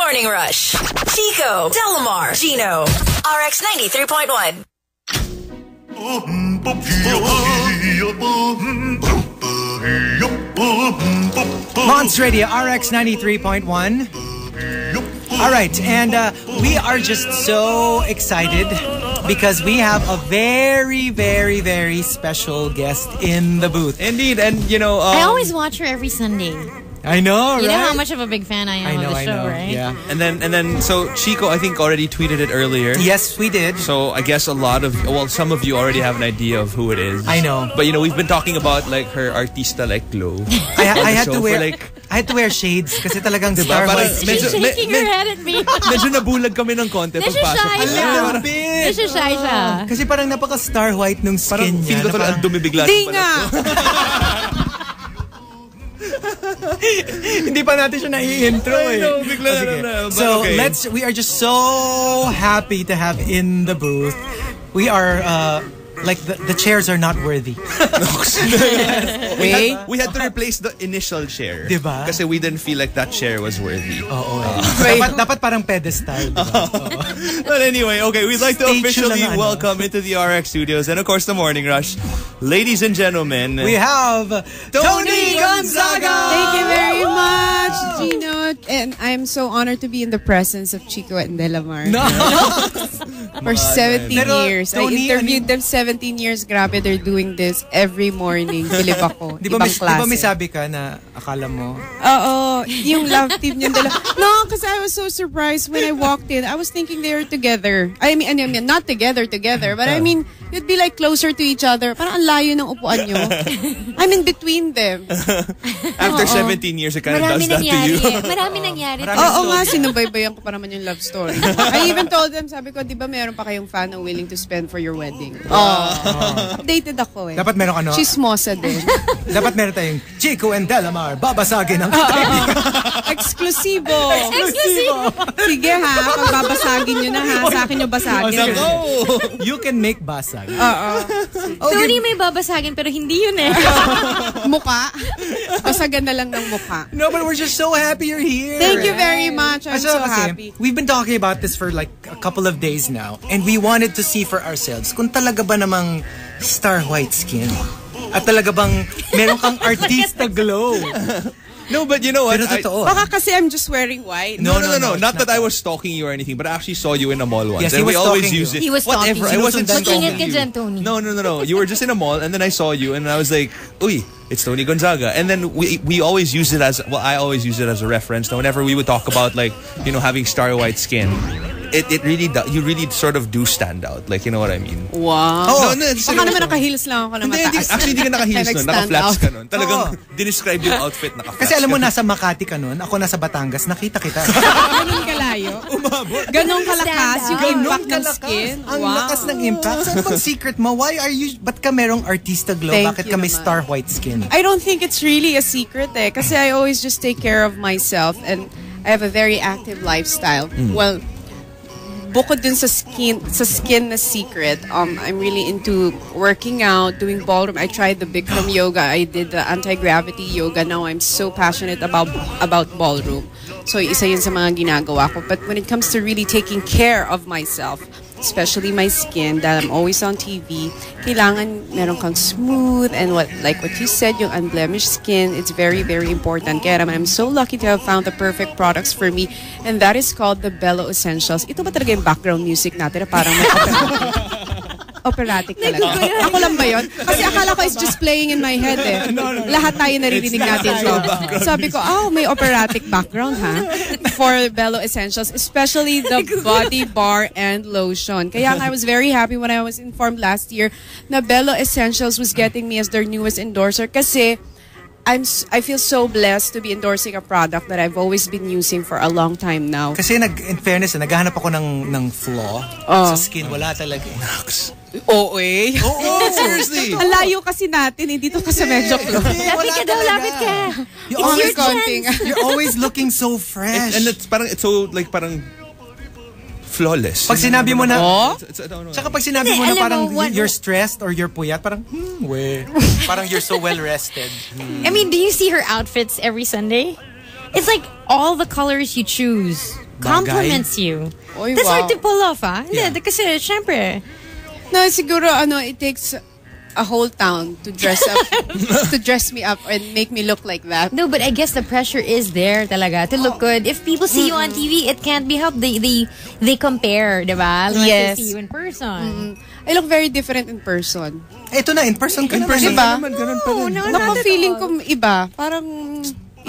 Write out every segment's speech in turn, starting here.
Morning Rush. Chico, Delamar, Gino, RX 93.1. Monster Radio, RX 93.1. All right, and we are just so excited because we have a very, very, very special guest in the booth. Indeed, and you know... I always watch her every Sunday. I know, right? You know how much of a big fan I am of the show, right? Yeah. And then, so Chico, I think, already tweeted it earlier. Yes, we did. So I guess some of you already have an idea of who it is. I know. But you know, we've been talking about like her artista-like glow. I had to wear shades kasi talagang star white. She's shaking her head at me. Medyo nabulag kami ng konti pagpasok. Medyo shy siya. Kasi parang napaka-star white nung skin niya. Feel ko talagang dumibigla. Hindi nga. Hindi pa natin siya nai-intro eh. No, bigla na. So, we are just so happy to have in the booth. We are, like, the chairs are not worthy. We had to replace the initial chair. Diba? Kasi we didn't feel like that chair was worthy. Dapat parang pedestal. Diba? But anyway, okay, we'd like to officially welcome into the RX studios and of course the Morning Rush. Ladies and gentlemen, we have Tony Gonzaga! Thank you very much, Gino. And I'm so honored to be in the presence of Chico and Delamar. No! For 17 years. Tony, I interviewed them 17 years. Grabe, they're doing this every morning. Bilib ako. Di ba may sabi ka na akala mo? Oo. Yung love team niyan. No, because I was so surprised when I walked in. I was thinking they were together. I mean, not together, but I mean, you'd be like closer to each other. Parang ang layo ng upuan nyo. I'm in between them. After 17 years, it kind of does that to you. Marami nangyari. Oo nga, sinubaybayan ko pa naman yung love story. I even told them, sabi ko, di ba meron pa kayong fan na willing to spend for your wedding? Updated ako eh. Dapat meron ka, no? Chismosa din. Dapat meron tayong Chico and Delamar, babasagin ang Eksklusibo. Sige ha, pag babasagin nyo na ha, sa akin nyo basagin. You can make basag. Tony may babasagin pero hindi yun eh. Muka. Basagan na lang ng muka. No, but we're just so happy you're here. Thank you very much. I'm so happy. We've been talking about this for like a couple of days now and we wanted to see for ourselves kung talaga ba namang star white skin at talaga bang meron kang artista glow. No, but you know what? Baka kasi I'm just wearing white. No. Not that I was stalking you or anything, but I actually saw you in a mall once. Yes, and we always use it. He was stalking you. I wasn't stalking you. Tony. No. You were just in a mall and then I saw you and I was like, uy, it's Tony Gonzaga. And then we always use it as, I always use it as a reference. Now, whenever we would talk about like, you know, having star white skin, it really does, you really sort of do stand out. Like, you know what I mean? Wow. Baka naman naka-heels lang ako na mataas. Actually, hindi ka naka-heels nun. Naka-flats ka nun. Talagang dinescribe yung outfit, naka-flats. Kasi alam mo, nasa Makati ka nun, ako nasa Batangas, nakita kita. Ganun kalayo? Umabot. Ganun kalakas yung impact ng skin? Ang lakas ng impact. Saan bang secret mo? Ba't ka merong artista glow? Bakit ka may star white skin? I don't think it's really a secret eh. Kasi I always just take care of myself and I have a very active lifestyle. Well, bukod dun sa skin na secret, I'm really into working out, doing ballroom. I tried the Bikram yoga. I did the anti-gravity yoga. Now I'm so passionate about ballroom. So isa yun sa mga ginagawa ko. But when it comes to really taking care of myself, especially my skin, that I'm always on TV, kailangan meron kang smooth and like what you said, yung unblemished skin. It's very, very important. Kaya naman, I'm so lucky to have found the perfect products for me, and that is called the Bello Essentials. Ito ba talaga yung background music natin na parang may operatic talaga? Ako lang ba yun? Kasi akala ko it's just playing in my head eh. Lahat tayo naririnig natin to. Sabi ko, may operatic background ha? For Bello Essentials, especially the body bar and lotion. Kaya I was very happy when I was informed last year na Bello Essentials was getting me as their newest endorser kasi I feel so blessed to be endorsing a product that I've always been using for a long time now. Kasi in fairness, naghahanap ako ng flaw sa skin. Wala talaga. Oo eh. Seriously. Ang layo kasi natin, dito ka sa medyo close. Lapit ka. You're always looking so fresh. And it's parang flawless. Pag sinabi mo na, tsaka pag sinabi mo na parang you're stressed or you're puyat, parang, parang you're so well rested. I mean, do you see her outfits every Sunday? It's like all the colors you choose. compliments you. Oy, That's wow. hard to pull off, ah. Yeah. Hindi, kasi syempre. No, siguro it takes a whole town to dress up, to dress me up and make me look like that. No, but I guess the pressure is there talaga to look good. If people see you on TV, it can't be helped. They compare, diba? When Yes. they see you in person. I look very different in person. Ito na, in person ka In naman. person Diba? ka naman, ganun pa rin. No, Naku, not at feeling all. ko iba. Parang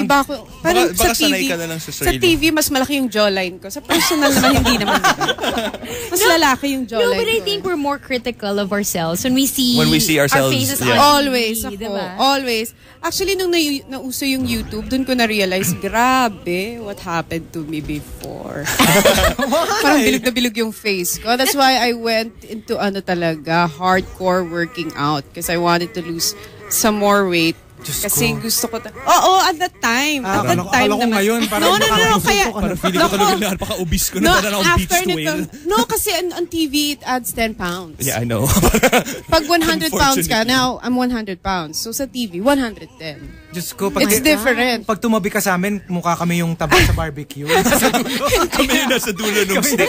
iba ko. Parang Baka sa sanay TV, ka na lang sa sa sarili. TV, mas malaki yung jawline ko. Sa personal naman, hindi naman. Mas lalaki yung No, jawline but I ko. think we're more critical of ourselves when we see ourselves, our faces yeah. on Always TV, ako. diba? Always. Actually, nung nauso yung YouTube, dun ko na-realize, grabe, what happened to me before. Parang bilog na bilog yung face ko. That's why I went into talaga, hardcore working out. Because I wanted to lose some more weight. Diyos Kasi ko. gusto ko Oo, at that time. At that time akala ko naman. ngayon, parang No. Kaya, Parang feeling ko talaga napaka-obese ko na parang akong beach to nito. whale. No, kasi on TV, it adds 10 pounds. Yeah, I know. Pag 100 pounds ka, Unfortunately. now I'm 100 pounds. So sa TV, 110. Diyos ko, pag, It's different. pag tumabi ka sa amin, mukha kami yung taba sa barbecue. Kami yung nasa dulo ng stick.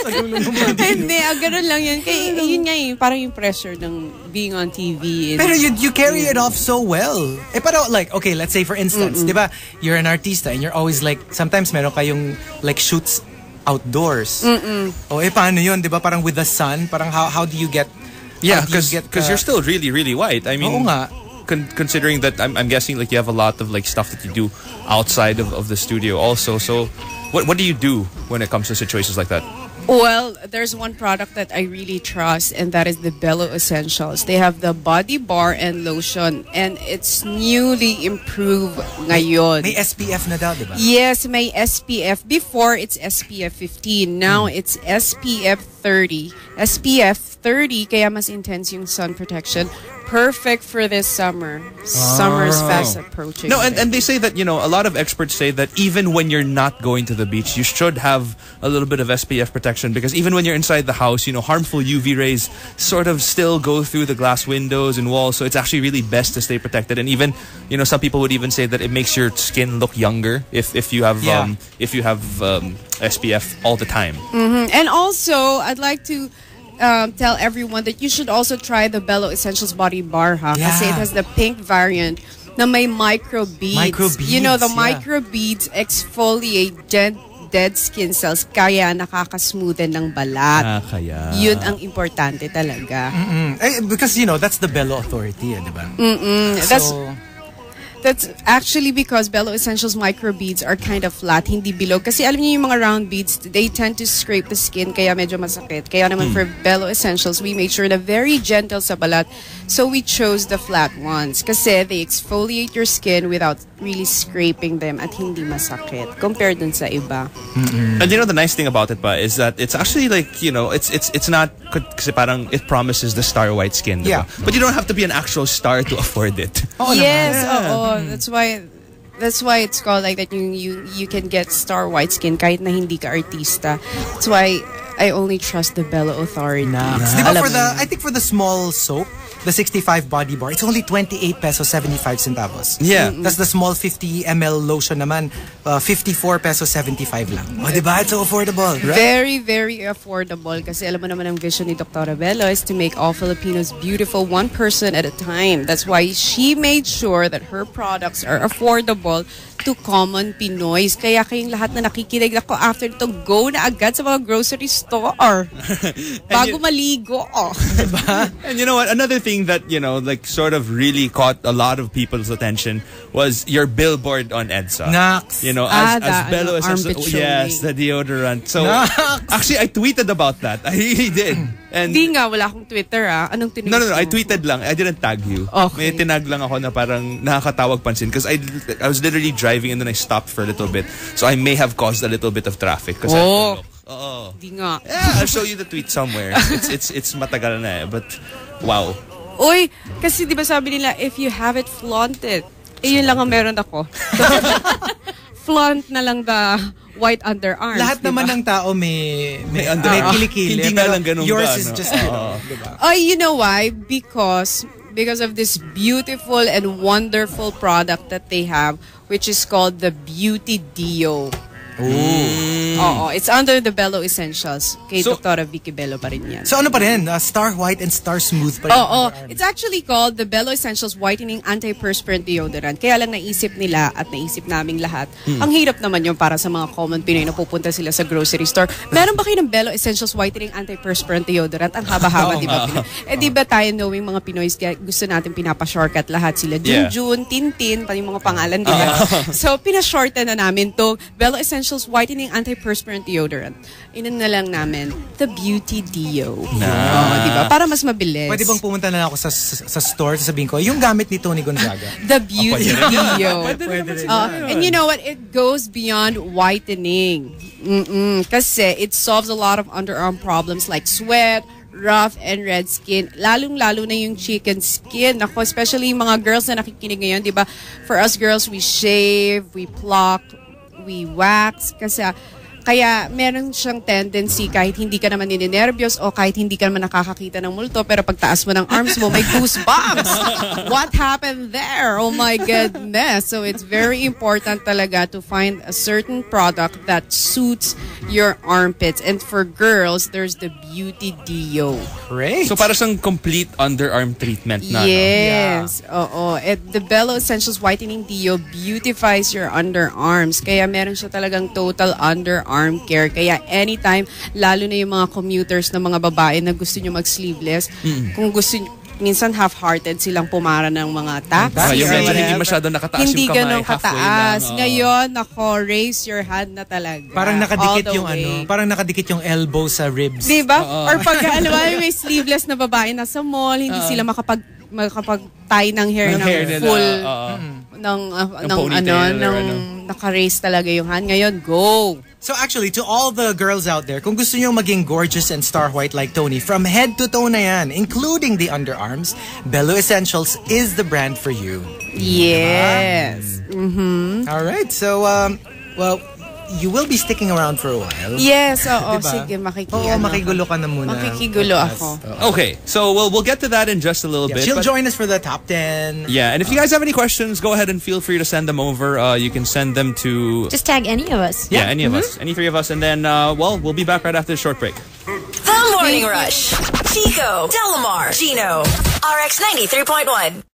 Hindi, ganun lang yan. Kaya yun nga parang yung pressure ng being on TV. Pero you carry it off so well. Eh, pero like, okay, let's say for instance, di ba, you're an artista and you're always like, sometimes meron kayong like shoots outdoors. O paano yun, di ba? Parang with the sun, parang how do you get... Yeah, how do you because get, you're still really, really white. I mean, Oo nga. considering that I'm guessing like you have a lot of like stuff that you do outside of the studio also. So what do you do when it comes to situations like that? Well, there's one product that I really trust, and that is the Bello Essentials. They have the body bar and lotion, and it's newly improved ngayon. May SPF na daw, di ba? Yes, may SPF. Before, it's SPF 15. Now, it's SPF 30. SPF 30, kaya mas intense yung sun protection. Perfect for this summer. Summer's fast approaching. No, and they say that, a lot of experts say that even when you're not going to the beach, you should have a little bit of SPF protection because even when you're inside the house, harmful UV rays sort of still go through the glass windows and walls. So it's actually really best to stay protected. And even, some people would even say that it makes your skin look younger if you have SPF all the time. And also, I'd like to tell everyone that you should also try the Bello Essentials Body Bar, ha? Yeah. Kasi it has the pink variant na may micro beads. Micro-beads, The yeah. micro beads exfoliate dead skin cells kaya nakakasmoothen ng balat. Kaya. Yun ang importante talaga. Because, that's the Bello Authority, di ba? That's actually because Bello Essentials micro beads are kind of flat, hindi bilog. Kasi alam niyo yung mga round beads, they tend to scrape the skin, kaya medyo masakit. Kaya naman for Bello Essentials, we made sure na very gentle sa balat. So we chose the flat ones. Kasi they exfoliate your skin without really scraping them at hindi masakit compared dun sa iba. And the nice thing about it is that it's actually like, it's not, kasi parang it promises the star white skin. Yeah. Diba? But you don't have to be an actual star to afford it. Yes, oo. That's why it's called like that. You can get star white skin kahit na hindi ka artista. That's why I only trust the Bello Authority. Di ba I think for the small soap, the 65 body bar, it's only 28 pesos 75 centavos. Yeah. That's the small 50 ml lotion naman, 54 pesos 75 lang. Oh, di ba? It's so affordable. Very, very affordable. Kasi alam mo naman ang vision ni Dr. Bello is to make all Filipinos beautiful one person at a time. That's why she made sure that her products are affordable to common Pinoys. Kaya kayong lahat na nakikinig ako after ito, go na agad sa mga grocery store. Bago maligo. And you know what? Another thing that, like sort of really caught a lot of people's attention was your billboard on EDSA. Nax. As Bello armpit Essentials. showing. Yes, the deodorant. So, Nax. actually, I tweeted about that. I really did. And Hindi nga, wala akong Twitter Anong tinweet No. mo? I tweeted lang. I didn't tag you. Okay. May tinag lang ako na parang nakakatawag pansin because I was literally driving and then I stopped for a little bit. So I may have caused a little bit of traffic. Hindi nga. Yeah, I'll show you the tweet somewhere. It's matagal na but wow. Uy, kasi di ba sabi nila, if you have it, flaunt it. Yun lang ang meron ako. Flaunt na lang the white underarms. Lahat diba? naman ng tao may kilikili. Hindi nga pero lang ganun yours ba, is no? just, diba? Oh, you know why? Because of this beautiful and wonderful product that they have, which is called the Beauty Dio. Oo, it's under the Bello Essentials. Kay So- Dr. Vicky Bello pa rin yan. So ano pa rin? Star White and Star Smooth pa rin. Oo, it's actually called the Bello Essentials Whitening Antiperspirant Deodorant. Kaya lang naisip nila at naisip naming lahat. Ang hirap naman yun para sa mga common Pinoy na pupunta sila sa grocery store. Meron ba kayo ng Bello Essentials Whitening Antiperspirant Deodorant? Ang haba-haba, di ba? Di ba tayo knowing mga Pinoy, gusto natin pinapa-shortcut lahat sila. Junjun, Tintin, pa yung mga pangalan, di ba? So, pinashorten na namin to Bello Essentials Whitening Antiperspirant Deodorant. Inan na lang namin, the Beauty Deo. Di ba? Para mas mabilis. Pwede bang pumunta na lang ako sa store, sasabihin ko, yung gamit ni Tony Gonzaga. The Beauty Deo. Pwede rin. And you know what? It goes beyond whitening. Kasi it solves a lot of underarm problems like sweat, rough, and red skin. Lalong-lalo na yung chicken skin. Ako, especially yung mga girls na nakikinig ngayon, di ba? For us girls, we shave, we pluck, we wax. Kasi kaya meron siyang tendency kahit hindi ka naman ninenervyos o kahit hindi ka naman nakakakita ng multo pero pagtaas mo ng arms mo, may goosebumps. What happened there? Oh my goodness. So it's very important talaga to find a certain product that suits your armpits. And for girls, there's the Beauty Deo. Great. So para siyang complete underarm treatment na. Yes. Oo. The Bello Essentials Whitening Deo beautifies your underarms. Kaya meron siya talagang total underarm care. Kaya anytime, lalo na yung mga commuters na mga babae na gusto nyo mag-sleeveless, kung gusto nyo, minsan half-hearted silang pumara ng mga taxi. Yung or medyo hindi whatever. masyado nakataas Hindi yung kamay. ganun kataas. Halfway lang. Ngayon, raise your hand na talaga. Parang nakadikit All the yung way. parang nakadikit yung elbow sa ribs. Diba? Or pag may sleeveless na babae na sa mall, hindi sila makapag-tie ng hair ng hair nila. full Ng ng ponytail or naka-raise talaga yung hand. Ngayon, go! So actually, to all the girls out there, kung gusto nyo maging gorgeous and star white like Tony, from head to toe na yan, including the underarms, Bello Essentials is the brand for you. Yes. All right, so, well, you will be sticking around for a while. Yes, oo. Diba? Sige, Oo, makigulo ka na muna. Makikigulo ako. Okay, so we'll get to that in just a little bit. She'll but- join us for the top 10. Yeah, and if you guys have any questions, go ahead and feel free to send them over. You can send them to Just tag any of us. any of us, any three of us, and then we'll be back right after the short break. The Morning Rush. Chico, Delamar, Gino, RX 93.1.